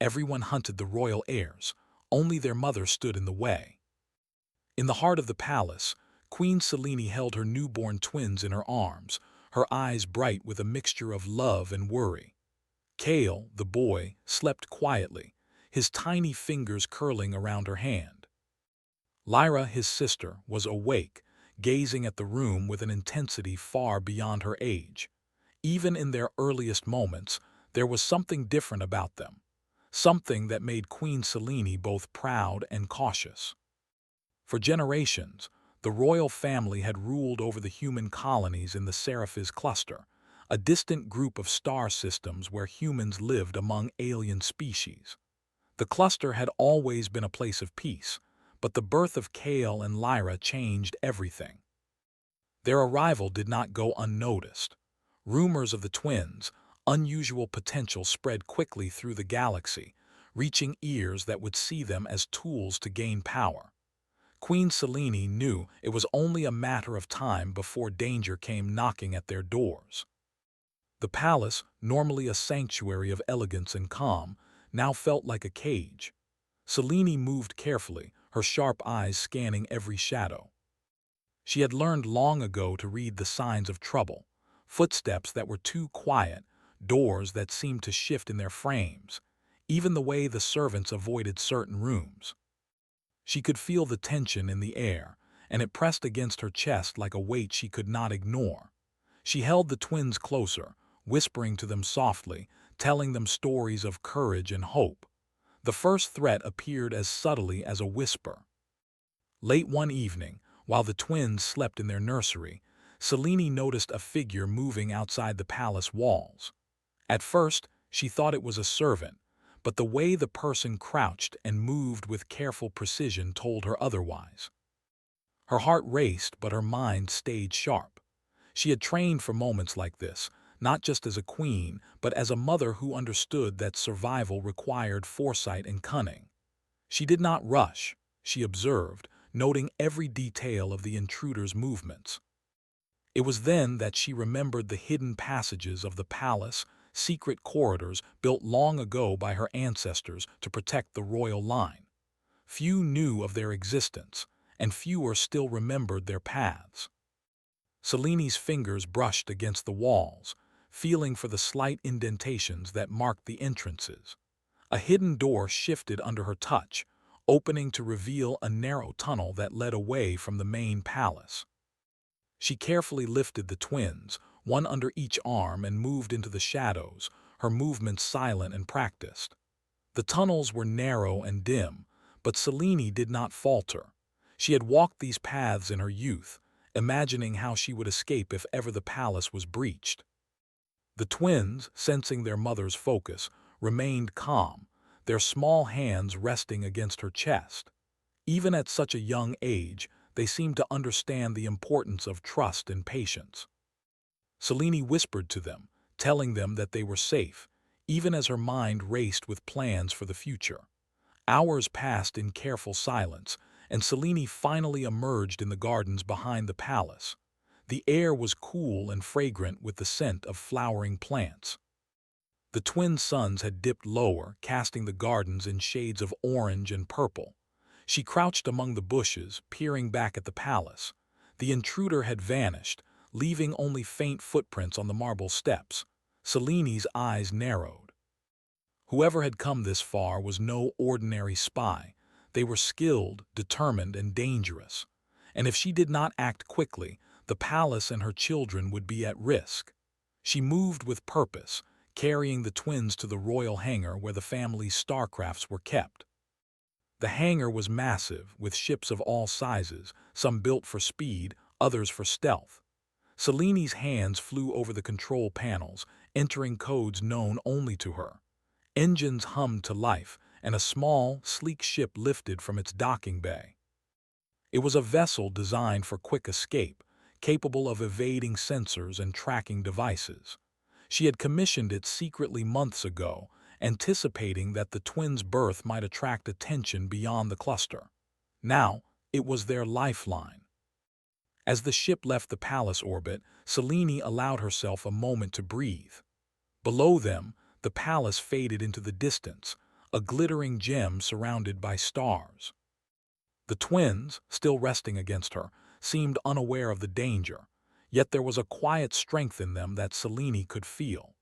Everyone hunted the royal heirs. Only their mother stood in the way. In the heart of the palace, Queen Selene held her newborn twins in her arms, her eyes bright with a mixture of love and worry. Kale, the boy, slept quietly, his tiny fingers curling around her hand. Lyra, his sister, was awake, gazing at the room with an intensity far beyond her age. Even in their earliest moments, there was something different about them, something that made Queen Selene both proud and cautious. For generations, the royal family had ruled over the human colonies in the Scifi's cluster, a distant group of star systems where humans lived among alien species. The cluster had always been a place of peace, but the birth of Kale and Lyra changed everything. Their arrival did not go unnoticed. Rumors of the twins' unusual potential spread quickly through the galaxy, reaching ears that would see them as tools to gain power. Queen Selene knew it was only a matter of time before danger came knocking at their doors. The palace, normally a sanctuary of elegance and calm, now felt like a cage. Selene moved carefully, her sharp eyes scanning every shadow. She had learned long ago to read the signs of trouble, footsteps that were too quiet, doors that seemed to shift in their frames, even the way the servants avoided certain rooms. She could feel the tension in the air, and it pressed against her chest like a weight she could not ignore. She held the twins closer, whispering to them softly, telling them stories of courage and hope. The first threat appeared as subtly as a whisper. Late one evening, while the twins slept in their nursery, Selene noticed a figure moving outside the palace walls. At first, she thought it was a servant, but the way the person crouched and moved with careful precision told her otherwise. Her heart raced, but her mind stayed sharp. She had trained for moments like this, not just as a queen, but as a mother who understood that survival required foresight and cunning. She did not rush, she observed, noting every detail of the intruder's movements. It was then that she remembered the hidden passages of the palace, secret corridors built long ago by her ancestors to protect the royal line. Few knew of their existence, and fewer still remembered their paths. Selene's fingers brushed against the walls, feeling for the slight indentations that marked the entrances. A hidden door shifted under her touch, opening to reveal a narrow tunnel that led away from the main palace. She carefully lifted the twins, one under each arm, and moved into the shadows, her movements silent and practiced. The tunnels were narrow and dim, but Selene did not falter. She had walked these paths in her youth, imagining how she would escape if ever the palace was breached. The twins, sensing their mother's focus, remained calm, their small hands resting against her chest. Even at such a young age, they seemed to understand the importance of trust and patience. Selene whispered to them, telling them that they were safe, even as her mind raced with plans for the future. Hours passed in careful silence, and Selene finally emerged in the gardens behind the palace. The air was cool and fragrant with the scent of flowering plants. The twin suns had dipped lower, casting the gardens in shades of orange and purple. She crouched among the bushes, peering back at the palace. The intruder had vanished, leaving only faint footprints on the marble steps. Selene's eyes narrowed. Whoever had come this far was no ordinary spy. They were skilled, determined, and dangerous. And if she did not act quickly, the palace and her children would be at risk. She moved with purpose, carrying the twins to the royal hangar where the family's starcrafts were kept. The hangar was massive, with ships of all sizes, some built for speed, others for stealth. Selene's hands flew over the control panels, entering codes known only to her. Engines hummed to life, and a small, sleek ship lifted from its docking bay. It was a vessel designed for quick escape, capable of evading sensors and tracking devices. She had commissioned it secretly months ago, anticipating that the twins' birth might attract attention beyond the cluster. Now, it was their lifeline. As the ship left the palace orbit, Selene allowed herself a moment to breathe. Below them, the palace faded into the distance, a glittering gem surrounded by stars. The twins, still resting against her, seemed unaware of the danger, yet there was a quiet strength in them that Selene could feel.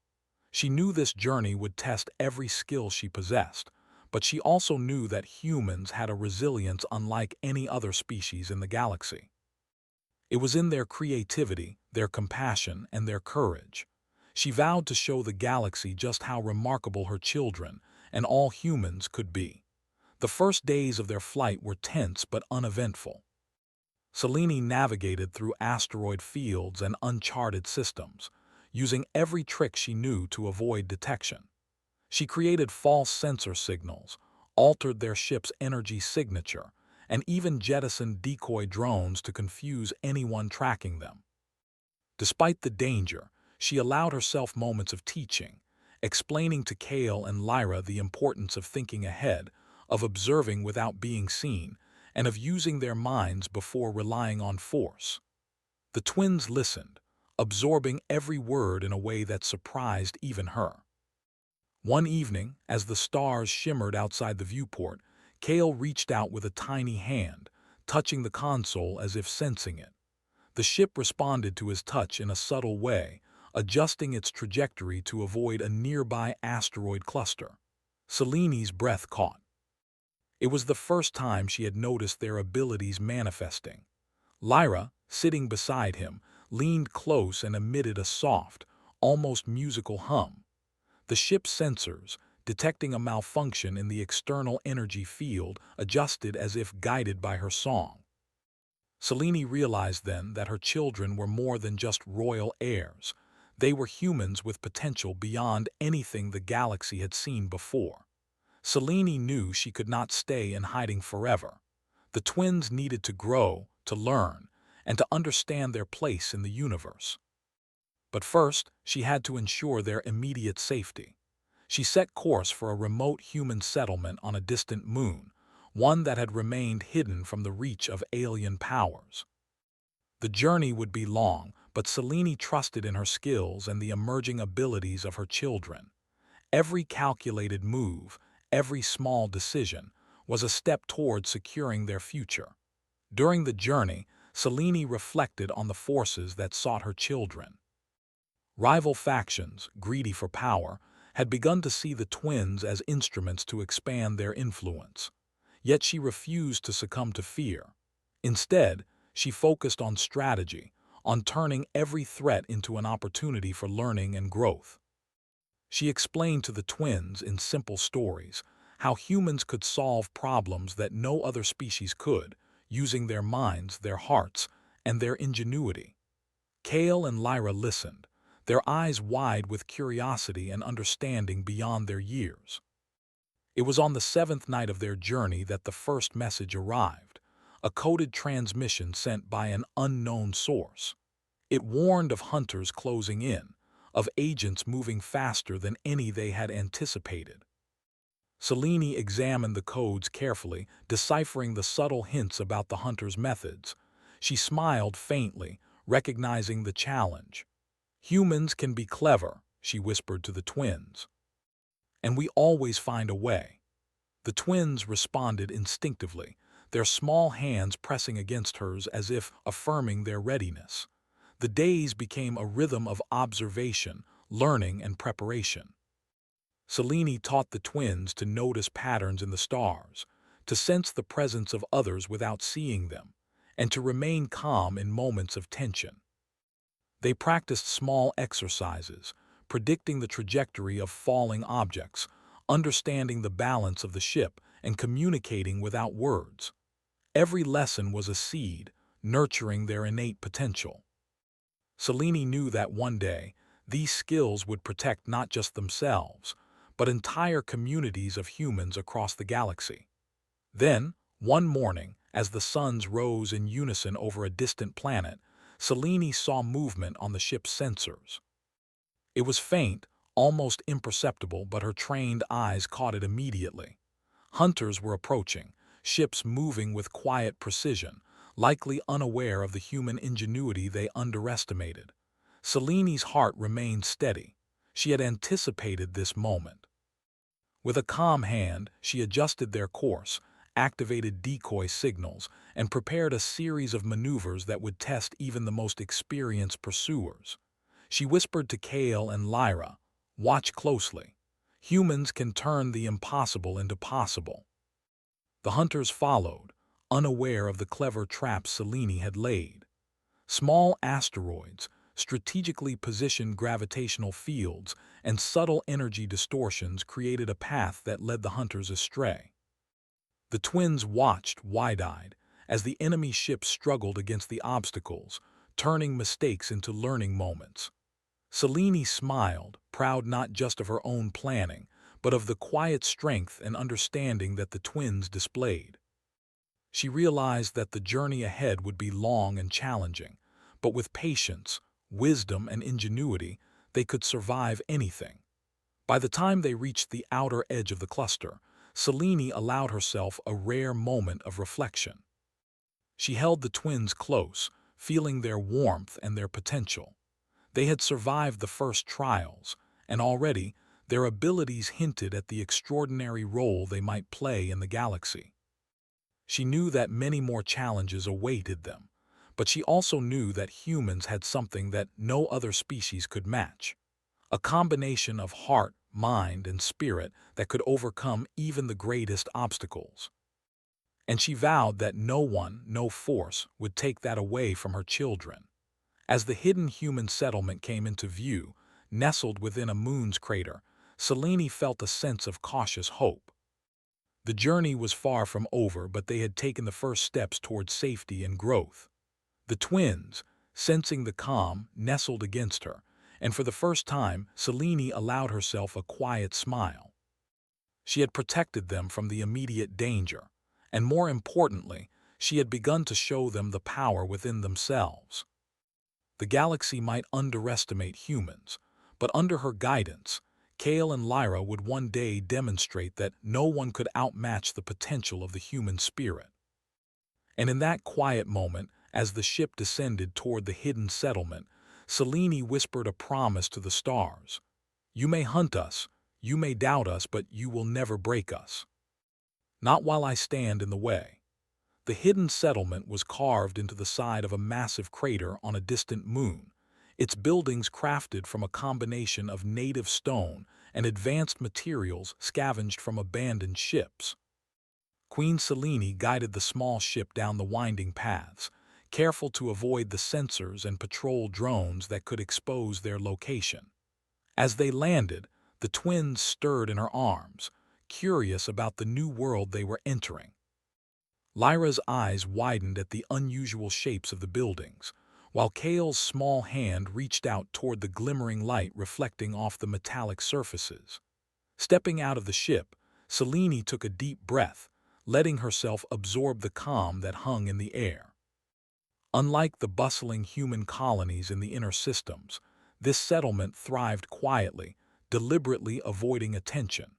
She knew this journey would test every skill she possessed, but she also knew that humans had a resilience unlike any other species in the galaxy. It was in their creativity, their compassion, and their courage. She vowed to show the galaxy just how remarkable her children, and all humans, could be. The first days of their flight were tense but uneventful. Selene navigated through asteroid fields and uncharted systems, using every trick she knew to avoid detection. She created false sensor signals, altered their ship's energy signature, and even jettisoned decoy drones to confuse anyone tracking them. Despite the danger, she allowed herself moments of teaching, explaining to Kale and Lyra the importance of thinking ahead, of observing without being seen, and of using their minds before relying on force. The twins listened, absorbing every word in a way that surprised even her. One evening, as the stars shimmered outside the viewport, Kale reached out with a tiny hand, touching the console as if sensing it. The ship responded to his touch in a subtle way, adjusting its trajectory to avoid a nearby asteroid cluster. Selene's breath caught. It was the first time she had noticed their abilities manifesting. Lyra, sitting beside him, leaned close and emitted a soft, almost musical hum. The ship's sensors, detecting a malfunction in the external energy field, adjusted as if guided by her song. Selene realized then that her children were more than just royal heirs. They were humans with potential beyond anything the galaxy had seen before. Selene knew she could not stay in hiding forever. The twins needed to grow, to learn, and to understand their place in the universe. But first, she had to ensure their immediate safety. She set course for a remote human settlement on a distant moon, one that had remained hidden from the reach of alien powers. The journey would be long, but Selene trusted in her skills and the emerging abilities of her children. Every calculated move, every small decision, was a step toward securing their future. During the journey, Selene reflected on the forces that sought her children. Rival factions, greedy for power, had begun to see the twins as instruments to expand their influence. Yet she refused to succumb to fear. Instead, she focused on strategy, on turning every threat into an opportunity for learning and growth. She explained to the twins in simple stories how humans could solve problems that no other species could, using their minds, their hearts, and their ingenuity. Kale and Lyra listened, their eyes wide with curiosity and understanding beyond their years. It was on the seventh night of their journey that the first message arrived, a coded transmission sent by an unknown source. It warned of hunters closing in, of agents moving faster than any they had anticipated. Selene examined the codes carefully, deciphering the subtle hints about the hunters' methods. She smiled faintly, recognizing the challenge. "Humans can be clever," she whispered to the twins. "And we always find a way." The twins responded instinctively, their small hands pressing against hers as if affirming their readiness. The days became a rhythm of observation, learning, and preparation. Selene taught the twins to notice patterns in the stars, to sense the presence of others without seeing them, and to remain calm in moments of tension. They practiced small exercises, predicting the trajectory of falling objects, understanding the balance of the ship, and communicating without words. Every lesson was a seed, nurturing their innate potential. Selene knew that one day, these skills would protect not just themselves, but entire communities of humans across the galaxy. Then, one morning, as the suns rose in unison over a distant planet, Selene saw movement on the ship's sensors. It was faint, almost imperceptible, but her trained eyes caught it immediately. Hunters were approaching, ships moving with quiet precision, likely unaware of the human ingenuity they underestimated. Selene's heart remained steady. She had anticipated this moment. With a calm hand, she adjusted their course, activated decoy signals, and prepared a series of maneuvers that would test even the most experienced pursuers. She whispered to Kale and Lyra, "Watch closely. Humans can turn the impossible into possible." The hunters followed, unaware of the clever traps Selene had laid. Small asteroids, strategically positioned gravitational fields, and subtle energy distortions created a path that led the hunters astray. The twins watched, wide-eyed, as the enemy ships struggled against the obstacles, turning mistakes into learning moments. Selene smiled, proud not just of her own planning, but of the quiet strength and understanding that the twins displayed. She realized that the journey ahead would be long and challenging, but with patience, wisdom, and ingenuity, they could survive anything. By the time they reached the outer edge of the cluster, Selene allowed herself a rare moment of reflection. She held the twins close, feeling their warmth and their potential. They had survived the first trials, and already their abilities hinted at the extraordinary role they might play in the galaxy. She knew that many more challenges awaited them, but she also knew that humans had something that no other species could match. A combination of heart, mind, and spirit that could overcome even the greatest obstacles. And she vowed that no one, no force, would take that away from her children. As the hidden human settlement came into view, nestled within a moon's crater, Selene felt a sense of cautious hope. The journey was far from over, but they had taken the first steps toward safety and growth. The twins, sensing the calm, nestled against her, and for the first time, Selene allowed herself a quiet smile. She had protected them from the immediate danger, and more importantly, she had begun to show them the power within themselves. The galaxy might underestimate humans, but under her guidance, Kale and Lyra would one day demonstrate that no one could outmatch the potential of the human spirit. And in that quiet moment, as the ship descended toward the hidden settlement, Selene whispered a promise to the stars. "You may hunt us, you may doubt us, but you will never break us. Not while I stand in the way." The hidden settlement was carved into the side of a massive crater on a distant moon, its buildings crafted from a combination of native stone and advanced materials scavenged from abandoned ships. Queen Selene guided the small ship down the winding paths, careful to avoid the sensors and patrol drones that could expose their location. As they landed, the twins stirred in her arms, curious about the new world they were entering. Lyra's eyes widened at the unusual shapes of the buildings, while Kale's small hand reached out toward the glimmering light reflecting off the metallic surfaces. Stepping out of the ship, Selene took a deep breath, letting herself absorb the calm that hung in the air. Unlike the bustling human colonies in the inner systems, this settlement thrived quietly, deliberately avoiding attention.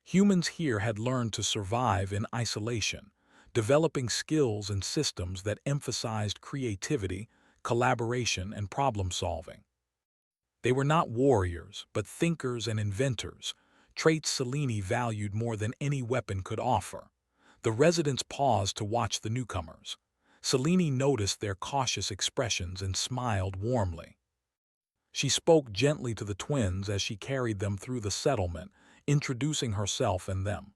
Humans here had learned to survive in isolation, developing skills and systems that emphasized creativity, collaboration, and problem-solving. They were not warriors, but thinkers and inventors, traits Selene valued more than any weapon could offer. The residents paused to watch the newcomers. Selene noticed their cautious expressions and smiled warmly. She spoke gently to the twins as she carried them through the settlement, introducing herself and them.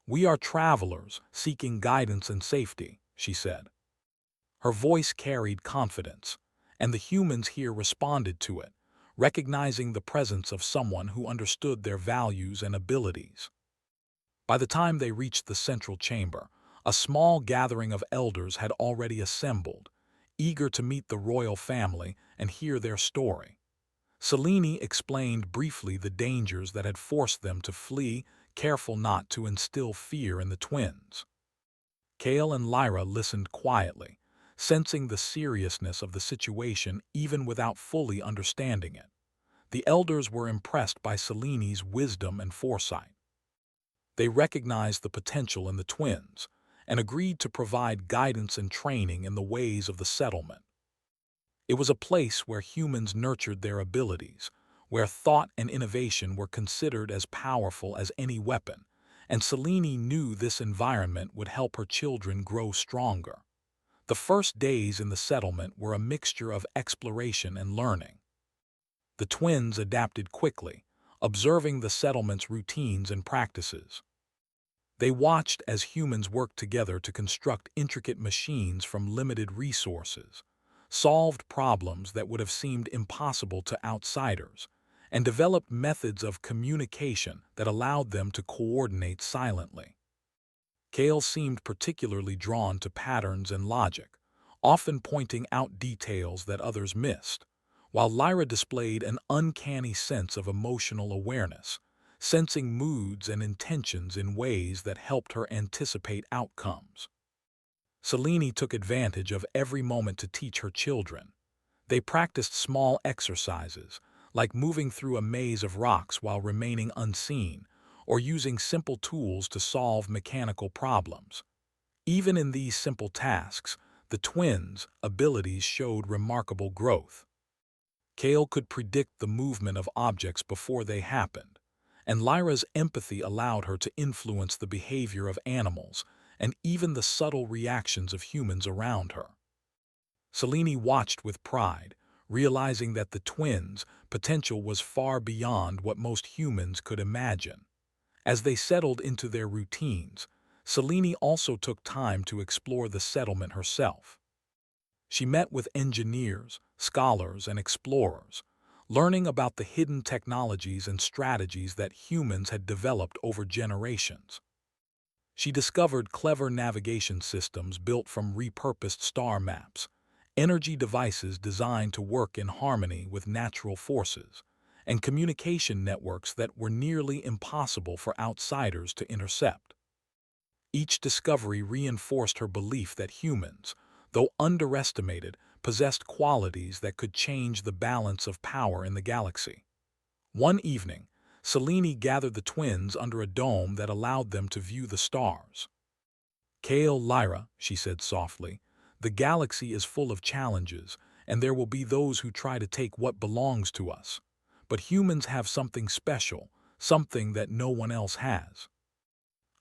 "We are travelers, seeking guidance and safety," she said. Her voice carried confidence, and the humans here responded to it, recognizing the presence of someone who understood their values and abilities. By the time they reached the central chamber, a small gathering of elders had already assembled, eager to meet the royal family and hear their story. Selene explained briefly the dangers that had forced them to flee, careful not to instill fear in the twins. Kale and Lyra listened quietly, sensing the seriousness of the situation even without fully understanding it. The elders were impressed by Selene's wisdom and foresight. They recognized the potential in the twins and agreed to provide guidance and training in the ways of the settlement. It was a place where humans nurtured their abilities, where thought and innovation were considered as powerful as any weapon, and Selene knew this environment would help her children grow stronger. The first days in the settlement were a mixture of exploration and learning. The twins adapted quickly, observing the settlement's routines and practices. They watched as humans worked together to construct intricate machines from limited resources, solved problems that would have seemed impossible to outsiders, and developed methods of communication that allowed them to coordinate silently. Kale seemed particularly drawn to patterns and logic, often pointing out details that others missed, while Lyra displayed an uncanny sense of emotional awareness, sensing moods and intentions in ways that helped her anticipate outcomes. Selene took advantage of every moment to teach her children. They practiced small exercises, like moving through a maze of rocks while remaining unseen, or using simple tools to solve mechanical problems. Even in these simple tasks, the twins' abilities showed remarkable growth. Kale could predict the movement of objects before they happened, and Lyra's empathy allowed her to influence the behavior of animals and even the subtle reactions of humans around her. Selene watched with pride, realizing that the twins' potential was far beyond what most humans could imagine. As they settled into their routines, Selene also took time to explore the settlement herself. She met with engineers, scholars, and explorers, learning about the hidden technologies and strategies that humans had developed over generations. She discovered clever navigation systems built from repurposed star maps, energy devices designed to work in harmony with natural forces, and communication networks that were nearly impossible for outsiders to intercept. Each discovery reinforced her belief that humans, though underestimated, possessed qualities that could change the balance of power in the galaxy. One evening, Selene gathered the twins under a dome that allowed them to view the stars. "Kale, Lyra," she said softly, "the galaxy is full of challenges, and there will be those who try to take what belongs to us. But humans have something special, something that no one else has.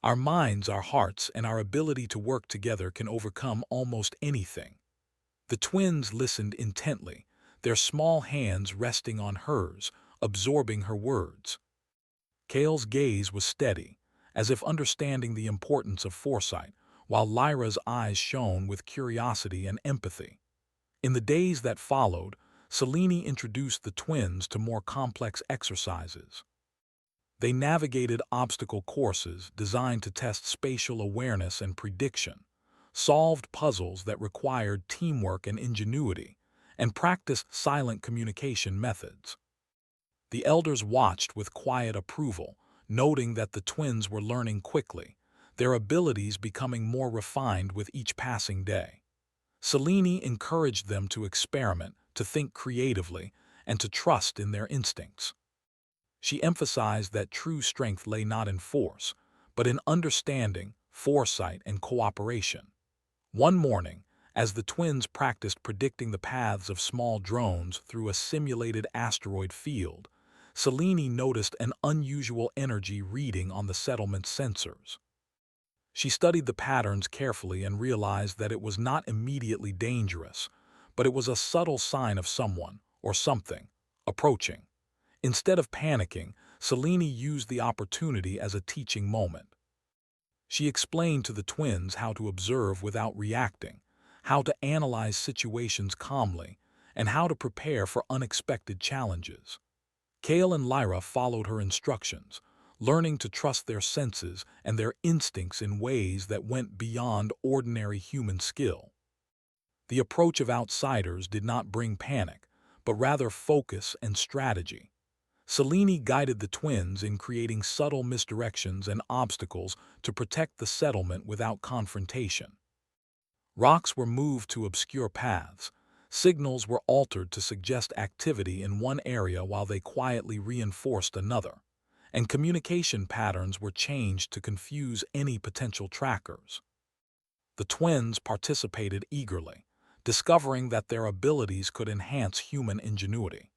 Our minds, our hearts, and our ability to work together can overcome almost anything." The twins listened intently, their small hands resting on hers, absorbing her words. Kale's gaze was steady, as if understanding the importance of foresight, while Lyra's eyes shone with curiosity and empathy. In the days that followed, Selene introduced the twins to more complex exercises. They navigated obstacle courses designed to test spatial awareness and prediction, solved puzzles that required teamwork and ingenuity, and practiced silent communication methods. The elders watched with quiet approval, noting that the twins were learning quickly, their abilities becoming more refined with each passing day. Selene encouraged them to experiment, to think creatively, and to trust in their instincts. She emphasized that true strength lay not in force, but in understanding, foresight, and cooperation. One morning, as the twins practiced predicting the paths of small drones through a simulated asteroid field, Selene noticed an unusual energy reading on the settlement's sensors. She studied the patterns carefully and realized that it was not immediately dangerous, but it was a subtle sign of someone, or something, approaching. Instead of panicking, Selene used the opportunity as a teaching moment. She explained to the twins how to observe without reacting, how to analyze situations calmly, and how to prepare for unexpected challenges. Kale and Lyra followed her instructions, learning to trust their senses and their instincts in ways that went beyond ordinary human skill. The approach of outsiders did not bring panic, but rather focus and strategy. Selene guided the twins in creating subtle misdirections and obstacles to protect the settlement without confrontation. Rocks were moved to obscure paths, signals were altered to suggest activity in one area while they quietly reinforced another, and communication patterns were changed to confuse any potential trackers. The twins participated eagerly, discovering that their abilities could enhance human ingenuity.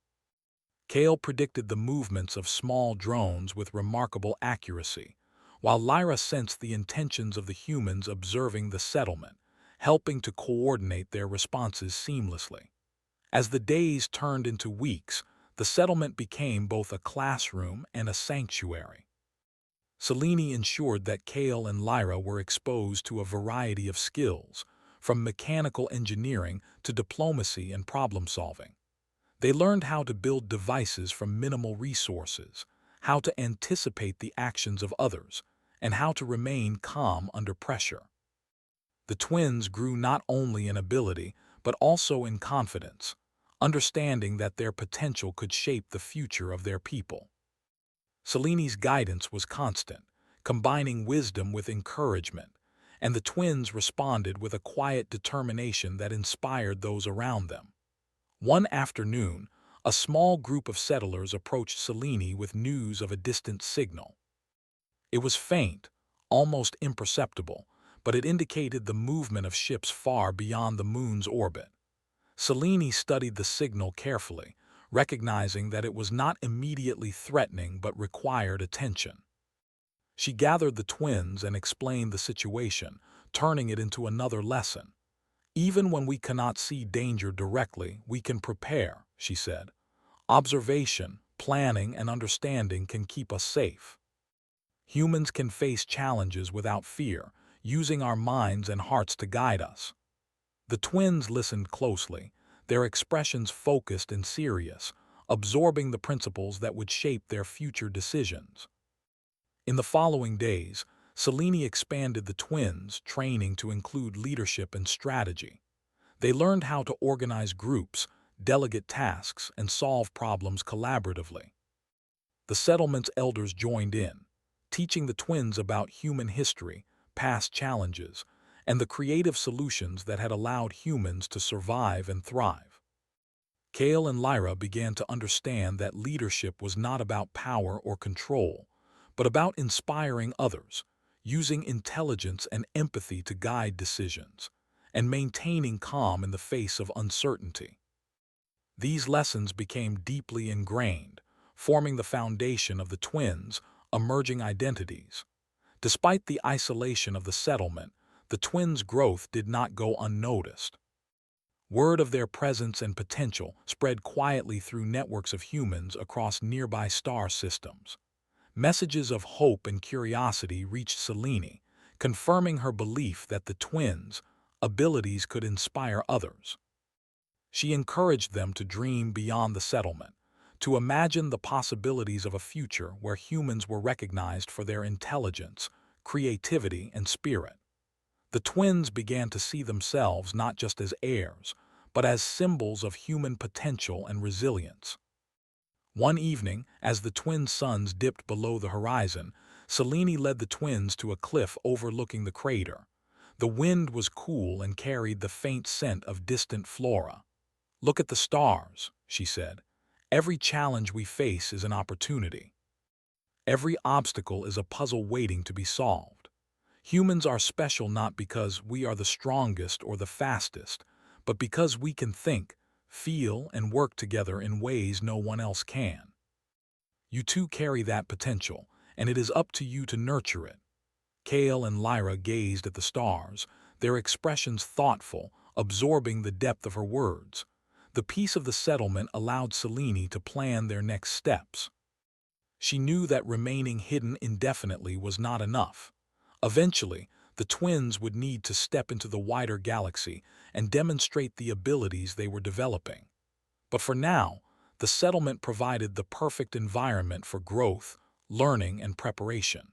Kale predicted the movements of small drones with remarkable accuracy, while Lyra sensed the intentions of the humans observing the settlement, helping to coordinate their responses seamlessly. As the days turned into weeks, the settlement became both a classroom and a sanctuary. Selene ensured that Kale and Lyra were exposed to a variety of skills, from mechanical engineering to diplomacy and problem-solving. They learned how to build devices from minimal resources, how to anticipate the actions of others, and how to remain calm under pressure. The twins grew not only in ability, but also in confidence, understanding that their potential could shape the future of their people. Selene's guidance was constant, combining wisdom with encouragement, and the twins responded with a quiet determination that inspired those around them. One afternoon, a small group of settlers approached Selene with news of a distant signal. It was faint, almost imperceptible, but it indicated the movement of ships far beyond the moon's orbit. Selene studied the signal carefully, recognizing that it was not immediately threatening but required attention. She gathered the twins and explained the situation, turning it into another lesson. "Even when we cannot see danger directly, we can prepare," she said. "Observation, planning, and understanding can keep us safe. Humans can face challenges without fear, using our minds and hearts to guide us." The twins listened closely, their expressions focused and serious, absorbing the principles that would shape their future decisions. In the following days, Selene expanded the twins' training to include leadership and strategy. They learned how to organize groups, delegate tasks, and solve problems collaboratively. The settlement's elders joined in, teaching the twins about human history, past challenges, and the creative solutions that had allowed humans to survive and thrive. Kale and Lyra began to understand that leadership was not about power or control, but about inspiring others, using intelligence and empathy to guide decisions, and maintaining calm in the face of uncertainty. These lessons became deeply ingrained, forming the foundation of the twins' emerging identities. Despite the isolation of the settlement, the twins' growth did not go unnoticed. Word of their presence and potential spread quietly through networks of humans across nearby star systems. Messages of hope and curiosity reached Selene, confirming her belief that the twins' abilities could inspire others. She encouraged them to dream beyond the settlement, to imagine the possibilities of a future where humans were recognized for their intelligence, creativity, and spirit. The twins began to see themselves not just as heirs, but as symbols of human potential and resilience. One evening, as the twin suns dipped below the horizon, Selene led the twins to a cliff overlooking the crater. The wind was cool and carried the faint scent of distant flora. "Look at the stars," she said. "Every challenge we face is an opportunity. Every obstacle is a puzzle waiting to be solved. Humans are special not because we are the strongest or the fastest, but because we can think, feel, and work together in ways no one else can. You too carry that potential, and it is up to you to nurture it." Kale and Lyra gazed at the stars, their expressions thoughtful, absorbing the depth of her words. The peace of the settlement allowed Selene to plan their next steps. She knew that remaining hidden indefinitely was not enough. Eventually, the twins would need to step into the wider galaxy and demonstrate the abilities they were developing. But for now, the settlement provided the perfect environment for growth, learning, and preparation.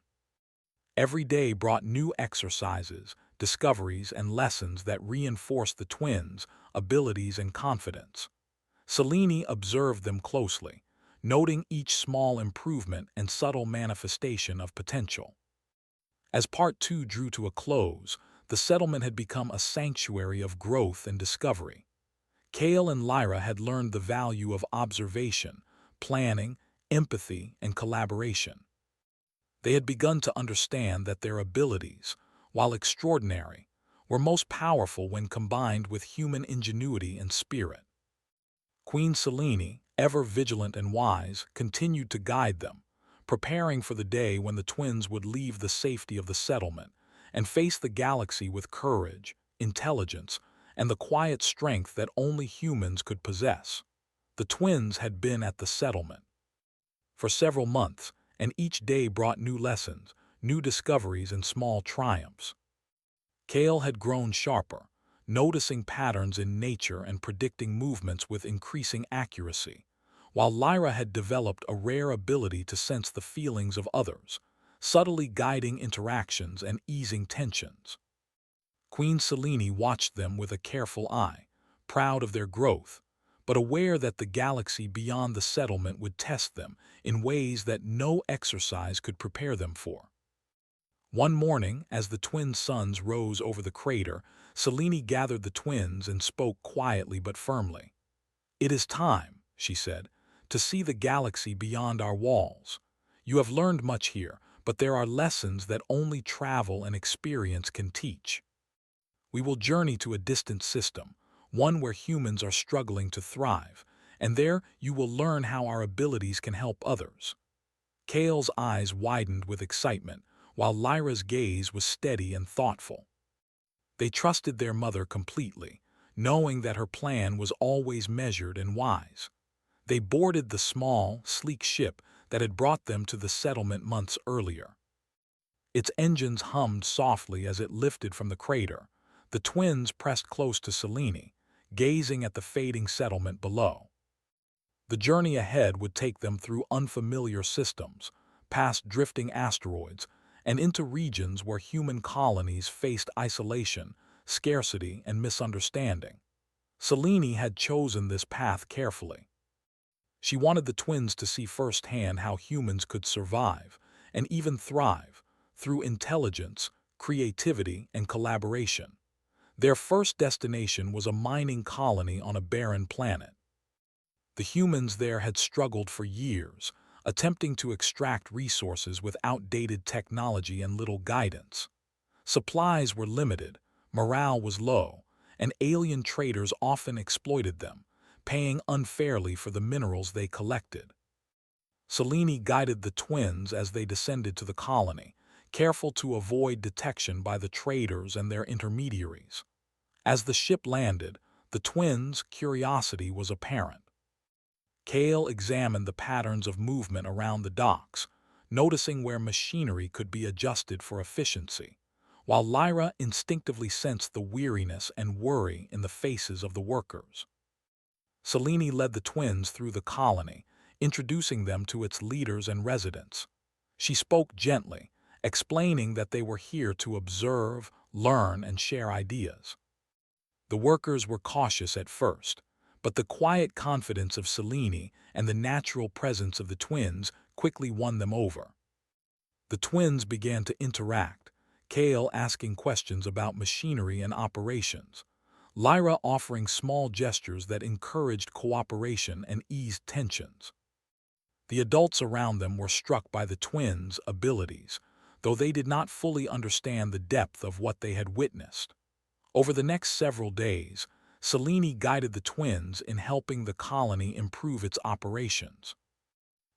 Every day brought new exercises, discoveries, and lessons that reinforced the twins' abilities and confidence. Selene observed them closely, noting each small improvement and subtle manifestation of potential. As Part 2 drew to a close, the settlement had become a sanctuary of growth and discovery. Kale and Lyra had learned the value of observation, planning, empathy, and collaboration. They had begun to understand that their abilities, while extraordinary, were most powerful when combined with human ingenuity and spirit. Queen Selene, ever vigilant and wise, continued to guide them, preparing for the day when the twins would leave the safety of the settlement and face the galaxy with courage, intelligence, and the quiet strength that only humans could possess. The twins had been at the settlement for several months, and each day brought new lessons, new discoveries, and small triumphs. Kale had grown sharper, noticing patterns in nature and predicting movements with increasing accuracy, while Lyra had developed a rare ability to sense the feelings of others, subtly guiding interactions and easing tensions. Queen Selene watched them with a careful eye, proud of their growth, but aware that the galaxy beyond the settlement would test them in ways that no exercise could prepare them for. One morning, as the twin suns rose over the crater, Selene gathered the twins and spoke quietly but firmly. "It is time," she said, "to see the galaxy beyond our walls. You have learned much here, but there are lessons that only travel and experience can teach. We will journey to a distant system, one where humans are struggling to thrive, and there you will learn how our abilities can help others." Kale's eyes widened with excitement, while Lyra's gaze was steady and thoughtful. They trusted their mother completely, knowing that her plan was always measured and wise. They boarded the small, sleek ship that had brought them to the settlement months earlier. Its engines hummed softly as it lifted from the crater. The twins pressed close to Selene, gazing at the fading settlement below. The journey ahead would take them through unfamiliar systems, past drifting asteroids, and into regions where human colonies faced isolation, scarcity, and misunderstanding. Selene had chosen this path carefully. She wanted the twins to see firsthand how humans could survive, and even thrive, through intelligence, creativity, and collaboration. Their first destination was a mining colony on a barren planet. The humans there had struggled for years, attempting to extract resources with outdated technology and little guidance. Supplies were limited, morale was low, and alien traders often exploited them, paying unfairly for the minerals they collected. Selene guided the twins as they descended to the colony, careful to avoid detection by the traders and their intermediaries. As the ship landed, the twins' curiosity was apparent. Kale examined the patterns of movement around the docks, noticing where machinery could be adjusted for efficiency, while Lyra instinctively sensed the weariness and worry in the faces of the workers. Selene led the twins through the colony, introducing them to its leaders and residents. She spoke gently, explaining that they were here to observe, learn, and share ideas. The workers were cautious at first, but the quiet confidence of Selene and the natural presence of the twins quickly won them over. The twins began to interact, Kale asking questions about machinery and operations, Lyra offering small gestures that encouraged cooperation and eased tensions. The adults around them were struck by the twins' abilities, though they did not fully understand the depth of what they had witnessed. Over the next several days, Selene guided the twins in helping the colony improve its operations.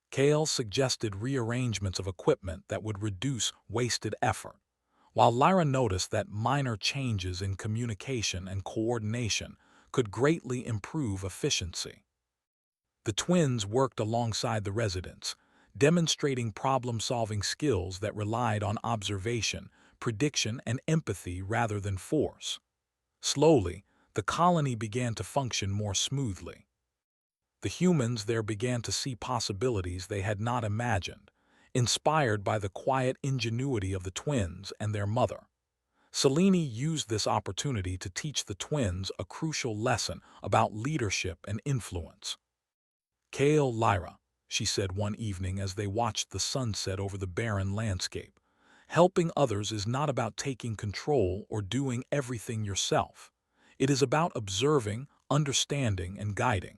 Kale suggested rearrangements of equipment that would reduce wasted effort, while Lyra noticed that minor changes in communication and coordination could greatly improve efficiency. The twins worked alongside the residents, demonstrating problem-solving skills that relied on observation, prediction, and empathy rather than force. Slowly, the colony began to function more smoothly. The humans there began to see possibilities they had not imagined, inspired by the quiet ingenuity of the twins and their mother. Selene used this opportunity to teach the twins a crucial lesson about leadership and influence. "Kale, Lyra," she said one evening as they watched the sunset over the barren landscape, "helping others is not about taking control or doing everything yourself. It is about observing, understanding, and guiding.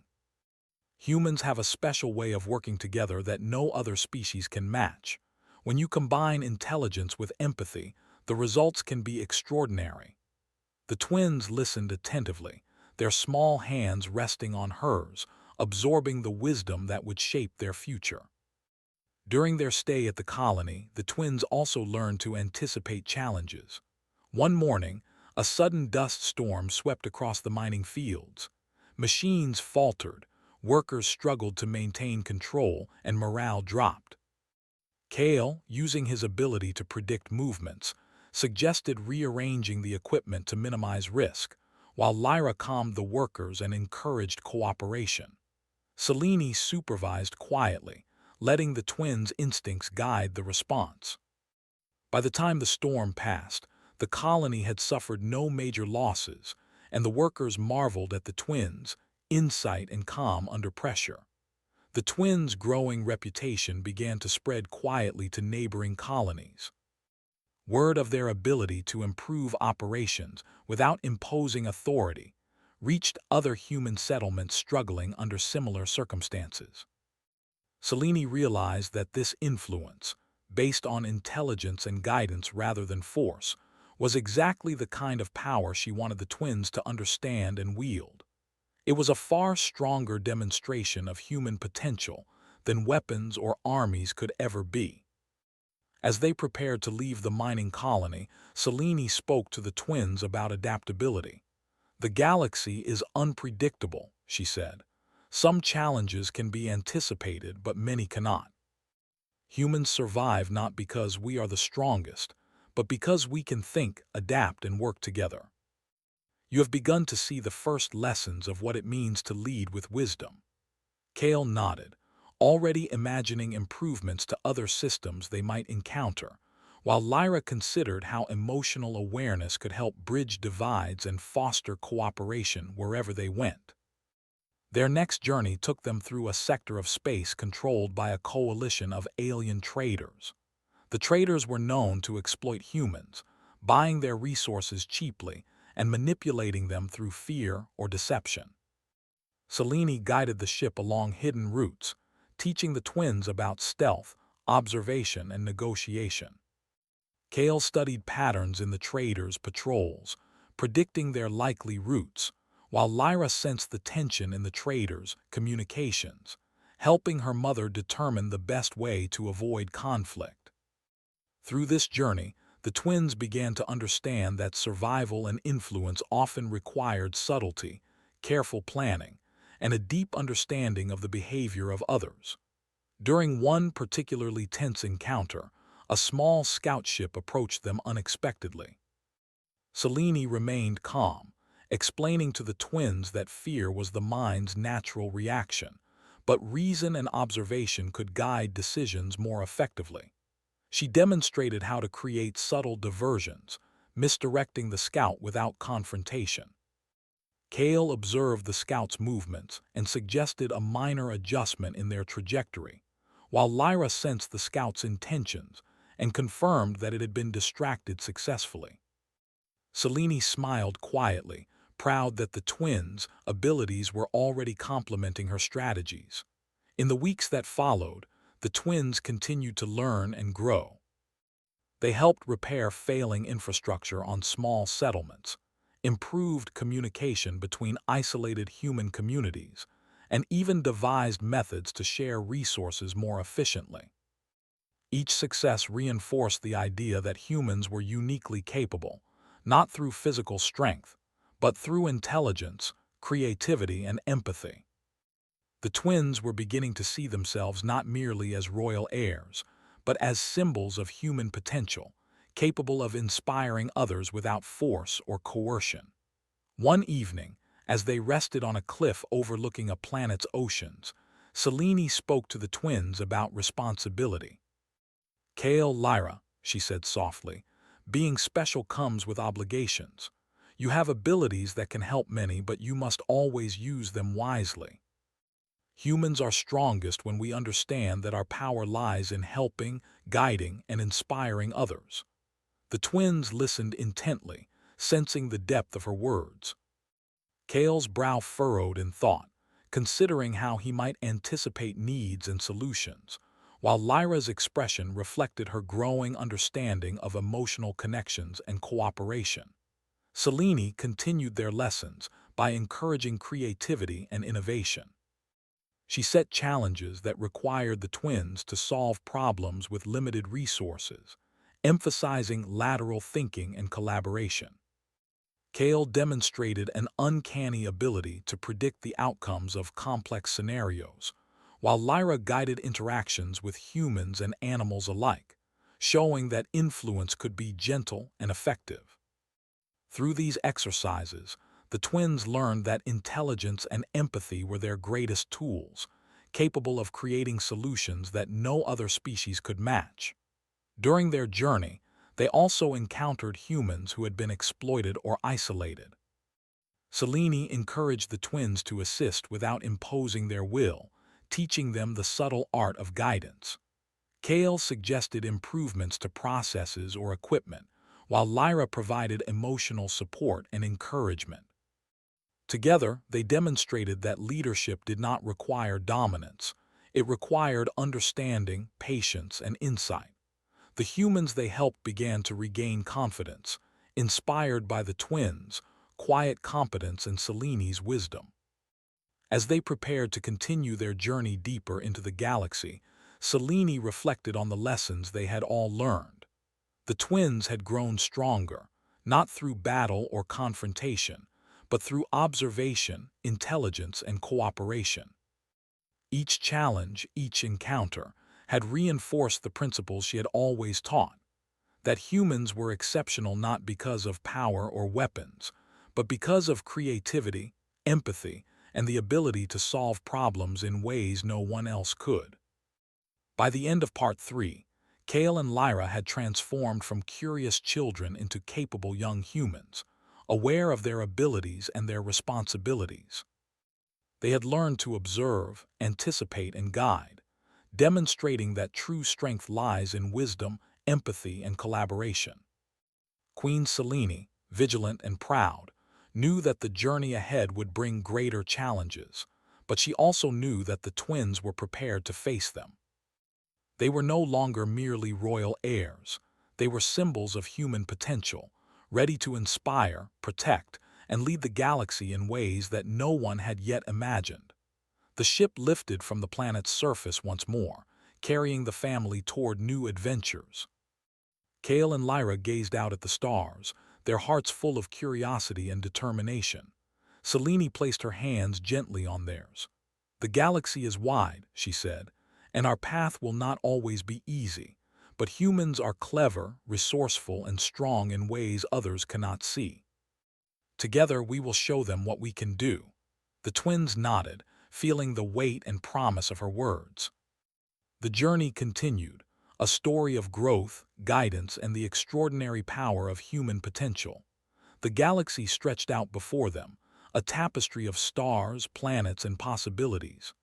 Humans have a special way of working together that no other species can match. When you combine intelligence with empathy, the results can be extraordinary." The twins listened attentively, their small hands resting on hers, absorbing the wisdom that would shape their future. During their stay at the colony, the twins also learned to anticipate challenges. One morning, a sudden dust storm swept across the mining fields. Machines faltered, workers struggled to maintain control, and morale dropped. Kale, using his ability to predict movements, suggested rearranging the equipment to minimize risk, while Lyra calmed the workers and encouraged cooperation. Selene supervised quietly, letting the twins' instincts guide the response. By the time the storm passed, the colony had suffered no major losses, and the workers marveled at the twins' insight and calm under pressure. The twins' growing reputation began to spread quietly to neighboring colonies. Word of their ability to improve operations without imposing authority reached other human settlements struggling under similar circumstances. Selene realized that this influence, based on intelligence and guidance rather than force, was exactly the kind of power she wanted the twins to understand and wield. It was a far stronger demonstration of human potential than weapons or armies could ever be. As they prepared to leave the mining colony, Selene spoke to the twins about adaptability. "The galaxy is unpredictable," she said. "Some challenges can be anticipated, but many cannot. Humans survive not because we are the strongest, but because we can think, adapt, and work together. You have begun to see the first lessons of what it means to lead with wisdom." Kale nodded, already imagining improvements to other systems they might encounter, while Lyra considered how emotional awareness could help bridge divides and foster cooperation wherever they went. Their next journey took them through a sector of space controlled by a coalition of alien traders. The traders were known to exploit humans, buying their resources cheaply and manipulating them through fear or deception. Selene guided the ship along hidden routes, teaching the twins about stealth, observation, and negotiation. Kale studied patterns in the traders' patrols, predicting their likely routes, while Lyra sensed the tension in the traders' communications, helping her mother determine the best way to avoid conflict. Through this journey, the twins began to understand that survival and influence often required subtlety, careful planning, and a deep understanding of the behavior of others. During one particularly tense encounter, a small scout ship approached them unexpectedly. Selene remained calm, explaining to the twins that fear was the mind's natural reaction, but reason and observation could guide decisions more effectively. She demonstrated how to create subtle diversions, misdirecting the scout without confrontation. Kale observed the scout's movements and suggested a minor adjustment in their trajectory, while Lyra sensed the scout's intentions and confirmed that it had been distracted successfully. Selene smiled quietly, proud that the twins' abilities were already complementing her strategies. In the weeks that followed, the twins continued to learn and grow. They helped repair failing infrastructure on small settlements, improved communication between isolated human communities, and even devised methods to share resources more efficiently. Each success reinforced the idea that humans were uniquely capable, not through physical strength, but through intelligence, creativity, and empathy. The twins were beginning to see themselves not merely as royal heirs, but as symbols of human potential, capable of inspiring others without force or coercion. One evening, as they rested on a cliff overlooking a planet's oceans, Selene spoke to the twins about responsibility. "Kale, Lyra," she said softly, "being special comes with obligations. You have abilities that can help many, but you must always use them wisely. Humans are strongest when we understand that our power lies in helping, guiding, and inspiring others." The twins listened intently, sensing the depth of her words. Kale's brow furrowed in thought, considering how he might anticipate needs and solutions, while Lyra's expression reflected her growing understanding of emotional connections and cooperation. Selene continued their lessons by encouraging creativity and innovation. She set challenges that required the twins to solve problems with limited resources, emphasizing lateral thinking and collaboration. Kale demonstrated an uncanny ability to predict the outcomes of complex scenarios, while Lyra guided interactions with humans and animals alike, showing that influence could be gentle and effective. Through these exercises, the twins learned that intelligence and empathy were their greatest tools, capable of creating solutions that no other species could match. During their journey, they also encountered humans who had been exploited or isolated. Selene encouraged the twins to assist without imposing their will, teaching them the subtle art of guidance. Kale suggested improvements to processes or equipment, while Lyra provided emotional support and encouragement. Together, they demonstrated that leadership did not require dominance. It required understanding, patience, and insight. The humans they helped began to regain confidence, inspired by the twins' quiet competence and Selene's wisdom. As they prepared to continue their journey deeper into the galaxy, Selene reflected on the lessons they had all learned. The twins had grown stronger, not through battle or confrontation, but through observation, intelligence, and cooperation. Each challenge, each encounter, had reinforced the principles she had always taught, that humans were exceptional not because of power or weapons, but because of creativity, empathy, and the ability to solve problems in ways no one else could. By the end of Part 3, Kale and Lyra had transformed from curious children into capable young humans, aware of their abilities and their responsibilities. They had learned to observe, anticipate, and guide, demonstrating that true strength lies in wisdom, empathy, and collaboration. Queen Selene, vigilant and proud, knew that the journey ahead would bring greater challenges, but she also knew that the twins were prepared to face them. They were no longer merely royal heirs. They were symbols of human potential, ready to inspire, protect, and lead the galaxy in ways that no one had yet imagined. The ship lifted from the planet's surface once more, carrying the family toward new adventures. Kale and Lyra gazed out at the stars, their hearts full of curiosity and determination. Selene placed her hands gently on theirs. "The galaxy is wide," she said, "and our path will not always be easy, but humans are clever, resourceful, and strong in ways others cannot see. Together we will show them what we can do." The twins nodded, feeling the weight and promise of her words. The journey continued, a story of growth, guidance, and the extraordinary power of human potential. The galaxy stretched out before them, a tapestry of stars, planets, and possibilities.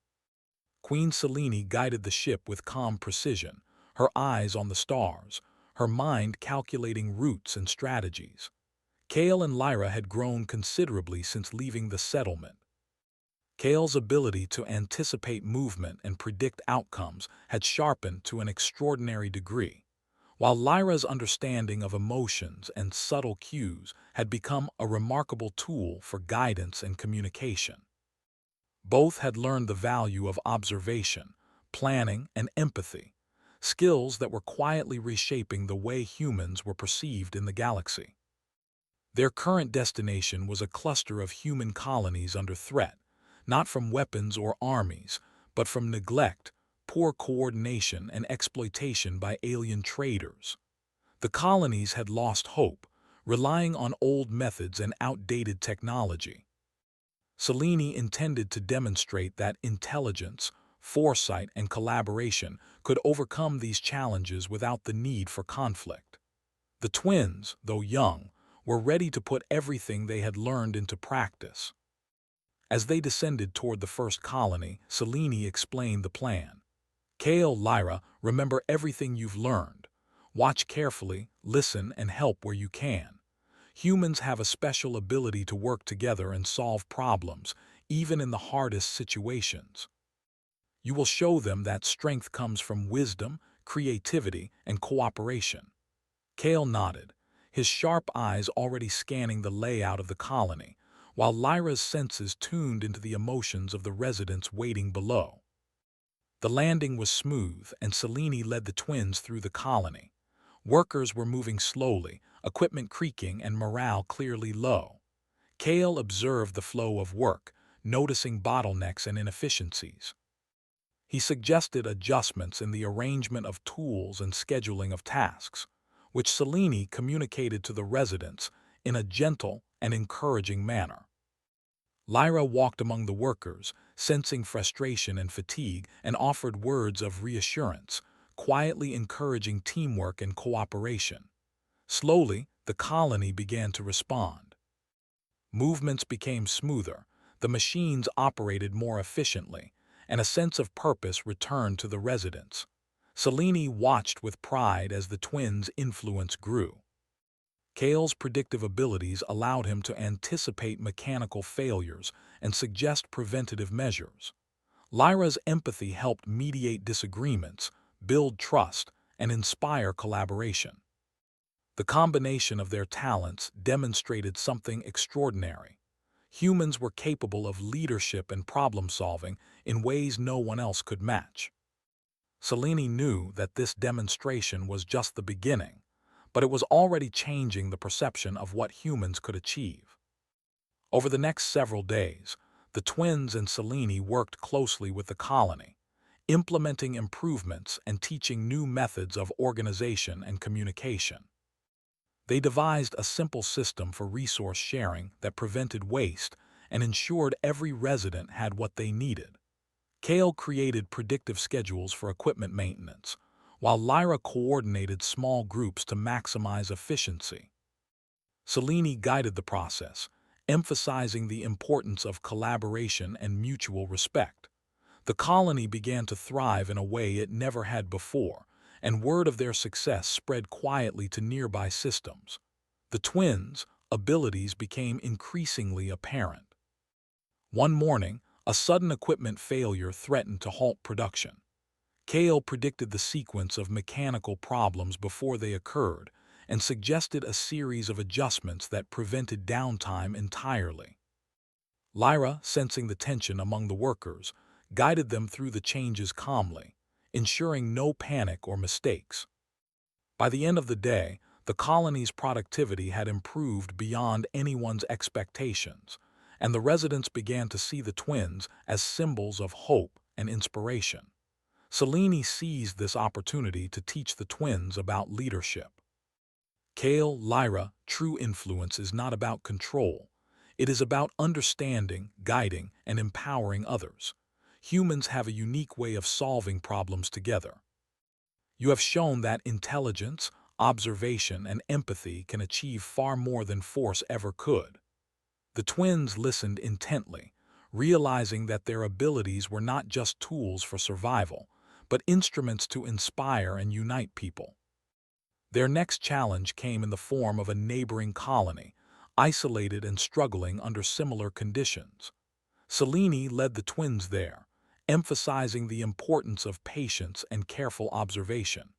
Queen Selene guided the ship with calm precision, her eyes on the stars, her mind calculating routes and strategies. Kale and Lyra had grown considerably since leaving the settlement. Kale's ability to anticipate movement and predict outcomes had sharpened to an extraordinary degree, while Lyra's understanding of emotions and subtle cues had become a remarkable tool for guidance and communication. Both had learned the value of observation, planning, and empathy, skills that were quietly reshaping the way humans were perceived in the galaxy. Their current destination was a cluster of human colonies under threat, not from weapons or armies, but from neglect, poor coordination, and exploitation by alien traders. The colonies had lost hope, relying on old methods and outdated technology. Selene intended to demonstrate that intelligence, foresight, and collaboration could overcome these challenges without the need for conflict. The twins, though young, were ready to put everything they had learned into practice. As they descended toward the first colony, Selene explained the plan. "Kale, Lyra, remember everything you've learned. Watch carefully, listen, and help where you can. Humans have a special ability to work together and solve problems, even in the hardest situations. You will show them that strength comes from wisdom, creativity, and cooperation." Kale nodded, his sharp eyes already scanning the layout of the colony, while Lyra's senses tuned into the emotions of the residents waiting below. The landing was smooth, and Selene led the twins through the colony. Workers were moving slowly, equipment creaking and morale clearly low. Kale observed the flow of work, noticing bottlenecks and inefficiencies. He suggested adjustments in the arrangement of tools and scheduling of tasks, which Selene communicated to the residents in a gentle and encouraging manner. Lyra walked among the workers, sensing frustration and fatigue, and offered words of reassurance, quietly encouraging teamwork and cooperation. Slowly, the colony began to respond. Movements became smoother, the machines operated more efficiently, and a sense of purpose returned to the residents. Selene watched with pride as the twins' influence grew. Kale's predictive abilities allowed him to anticipate mechanical failures and suggest preventative measures. Lyra's empathy helped mediate disagreements, build trust, and inspire collaboration. The combination of their talents demonstrated something extraordinary. Humans were capable of leadership and problem-solving in ways no one else could match. Selene knew that this demonstration was just the beginning, but it was already changing the perception of what humans could achieve. Over the next several days, the twins and Selene worked closely with the colony, implementing improvements and teaching new methods of organization and communication. They devised a simple system for resource sharing that prevented waste and ensured every resident had what they needed. Kale created predictive schedules for equipment maintenance, while Lyra coordinated small groups to maximize efficiency. Selene guided the process, emphasizing the importance of collaboration and mutual respect. The colony began to thrive in a way it never had before, and word of their success spread quietly to nearby systems. The twins' abilities became increasingly apparent. One morning, a sudden equipment failure threatened to halt production. Kale predicted the sequence of mechanical problems before they occurred and suggested a series of adjustments that prevented downtime entirely. Lyra, sensing the tension among the workers, guided them through the changes calmly, ensuring no panic or mistakes. By the end of the day, the colony's productivity had improved beyond anyone's expectations, and the residents began to see the twins as symbols of hope and inspiration. Selene seized this opportunity to teach the twins about leadership. Kale, Lyra, true influence is not about control. It is about understanding, guiding, and empowering others. Humans have a unique way of solving problems together. You have shown that intelligence, observation, and empathy can achieve far more than force ever could. The twins listened intently, realizing that their abilities were not just tools for survival, but instruments to inspire and unite people. Their next challenge came in the form of a neighboring colony, isolated and struggling under similar conditions. Selene led the twins there, emphasizing the importance of patience and careful observation.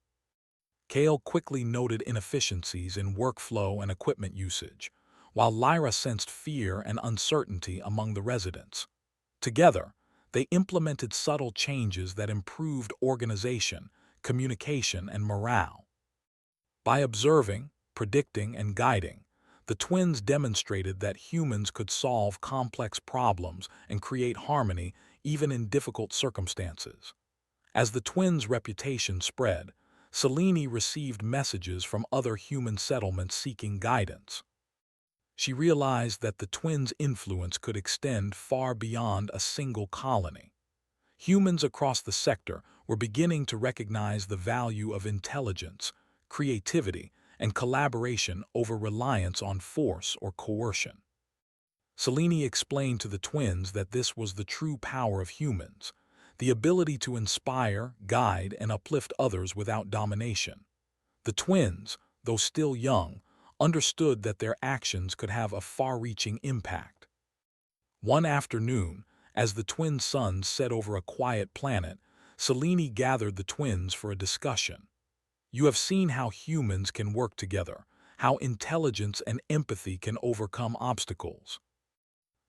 Kale quickly noted inefficiencies in workflow and equipment usage, while Lyra sensed fear and uncertainty among the residents. Together, they implemented subtle changes that improved organization, communication, and morale. By observing, predicting, and guiding, the twins demonstrated that humans could solve complex problems and create harmony even in difficult circumstances. As the twins' reputation spread, Selene received messages from other human settlements seeking guidance. She realized that the twins' influence could extend far beyond a single colony. Humans across the sector were beginning to recognize the value of intelligence, creativity, and collaboration over reliance on force or coercion. Selene explained to the twins that this was the true power of humans, the ability to inspire, guide, and uplift others without domination. The twins, though still young, understood that their actions could have a far-reaching impact. One afternoon, as the twin suns set over a quiet planet, Selene gathered the twins for a discussion. You have seen how humans can work together, how intelligence and empathy can overcome obstacles.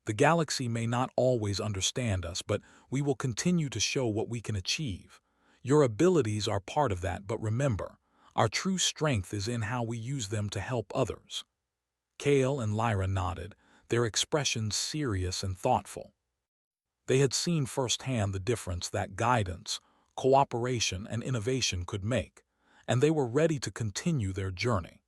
The galaxy may not always understand us, but we will continue to show what we can achieve. Your abilities are part of that, but remember, our true strength is in how we use them to help others." Kale and Lyra nodded, their expressions serious and thoughtful. They had seen firsthand the difference that guidance, cooperation, and innovation could make, and they were ready to continue their journey.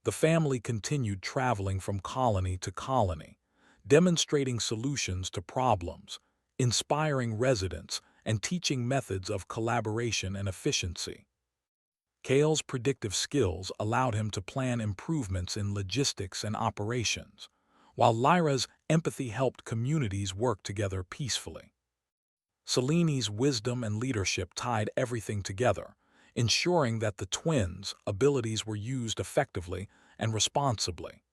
The family continued traveling from colony to colony, demonstrating solutions to problems, inspiring residents, and teaching methods of collaboration and efficiency. Kale's predictive skills allowed him to plan improvements in logistics and operations, while Lyra's empathy helped communities work together peacefully. Seleni's wisdom and leadership tied everything together, ensuring that the twins' abilities were used effectively and responsibly.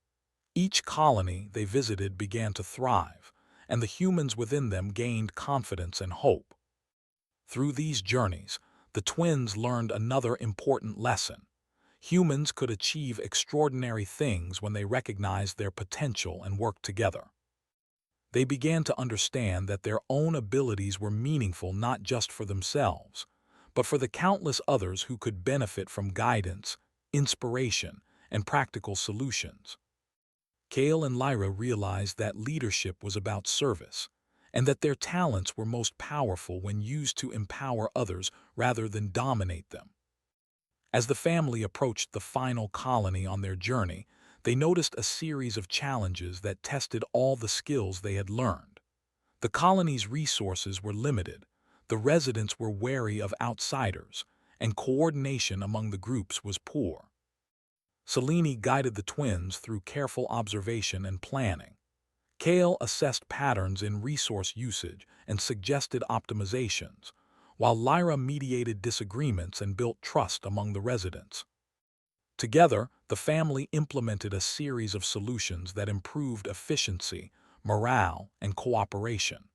Each colony they visited began to thrive, and the humans within them gained confidence and hope. Through these journeys, the twins learned another important lesson. Humans could achieve extraordinary things when they recognized their potential and worked together. They began to understand that their own abilities were meaningful not just for themselves, but for the countless others who could benefit from guidance, inspiration, and practical solutions. Kale and Lyra realized that leadership was about service, and that their talents were most powerful when used to empower others rather than dominate them. As the family approached the final colony on their journey, they noticed a series of challenges that tested all the skills they had learned. The colony's resources were limited, the residents were wary of outsiders, and coordination among the groups was poor. Selene guided the twins through careful observation and planning. Kale assessed patterns in resource usage and suggested optimizations, while Lyra mediated disagreements and built trust among the residents. Together, the family implemented a series of solutions that improved efficiency, morale, and cooperation.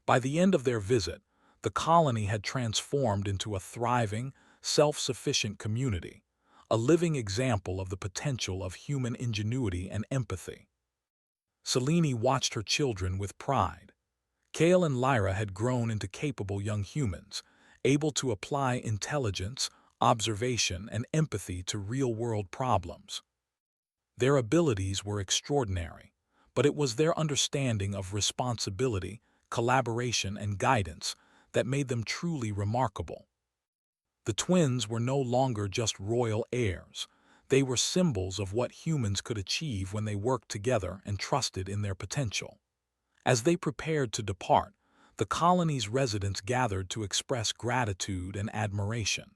By the end of their visit, the colony had transformed into a thriving, self-sufficient community, a living example of the potential of human ingenuity and empathy. Selene watched her children with pride. Kale and Lyra had grown into capable young humans, able to apply intelligence, observation, and empathy to real-world problems. Their abilities were extraordinary, but it was their understanding of responsibility, collaboration, and guidance that made them truly remarkable. The twins were no longer just royal heirs. They were symbols of what humans could achieve when they worked together and trusted in their potential. As they prepared to depart, the colony's residents gathered to express gratitude and admiration.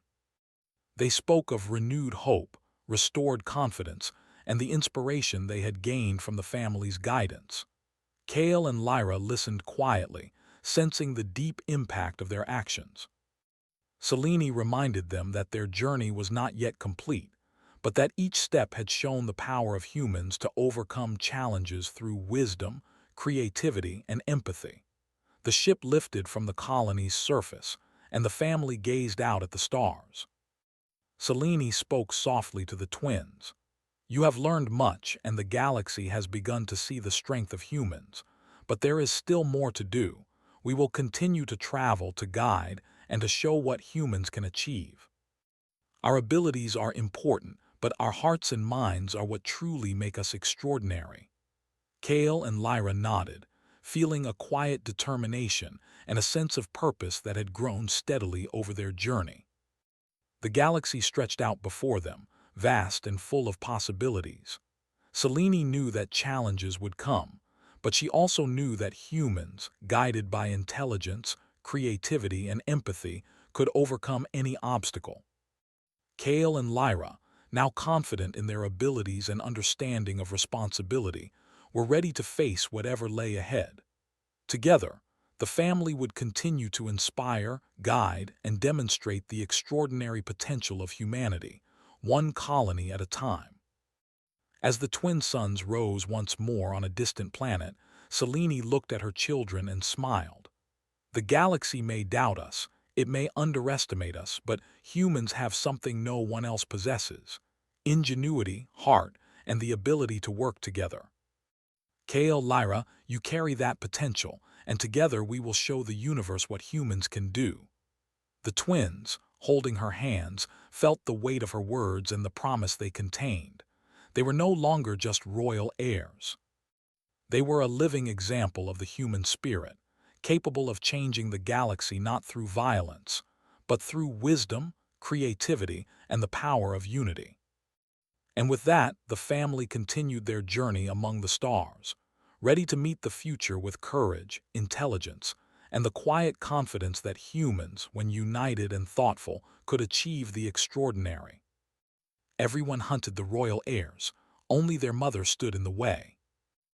They spoke of renewed hope, restored confidence, and the inspiration they had gained from the family's guidance. Kale and Lyra listened quietly, sensing the deep impact of their actions. Selene reminded them that their journey was not yet complete, but that each step had shown the power of humans to overcome challenges through wisdom, creativity, and empathy. The ship lifted from the colony's surface, and the family gazed out at the stars. Selene spoke softly to the twins. "You have learned much, and the galaxy has begun to see the strength of humans, but there is still more to do. We will continue to travel, to guide, and to show what humans can achieve. Our abilities are important, but our hearts and minds are what truly make us extraordinary." Kale and Lyra nodded, feeling a quiet determination and a sense of purpose that had grown steadily over their journey. The galaxy stretched out before them, vast and full of possibilities. Selene knew that challenges would come, but she also knew that humans, guided by intelligence, creativity, and empathy, could overcome any obstacle. Kale and Lyra, now confident in their abilities and understanding of responsibility, were ready to face whatever lay ahead. Together, the family would continue to inspire, guide, and demonstrate the extraordinary potential of humanity, one colony at a time. As the twin suns rose once more on a distant planet, Selene looked at her children and smiled. "The galaxy may doubt us, it may underestimate us, but humans have something no one else possesses: ingenuity, heart, and the ability to work together." Kale, Lyra, you carry that potential, and together we will show the universe what humans can do." The twins, holding her hands, felt the weight of her words and the promise they contained. They were no longer just royal heirs. They were a living example of the human spirit, capable of changing the galaxy not through violence, but through wisdom, creativity, and the power of unity. And with that, the family continued their journey among the stars, ready to meet the future with courage, intelligence, and the quiet confidence that humans, when united and thoughtful, could achieve the extraordinary. Everyone hunted the royal heirs, only their mother stood in the way.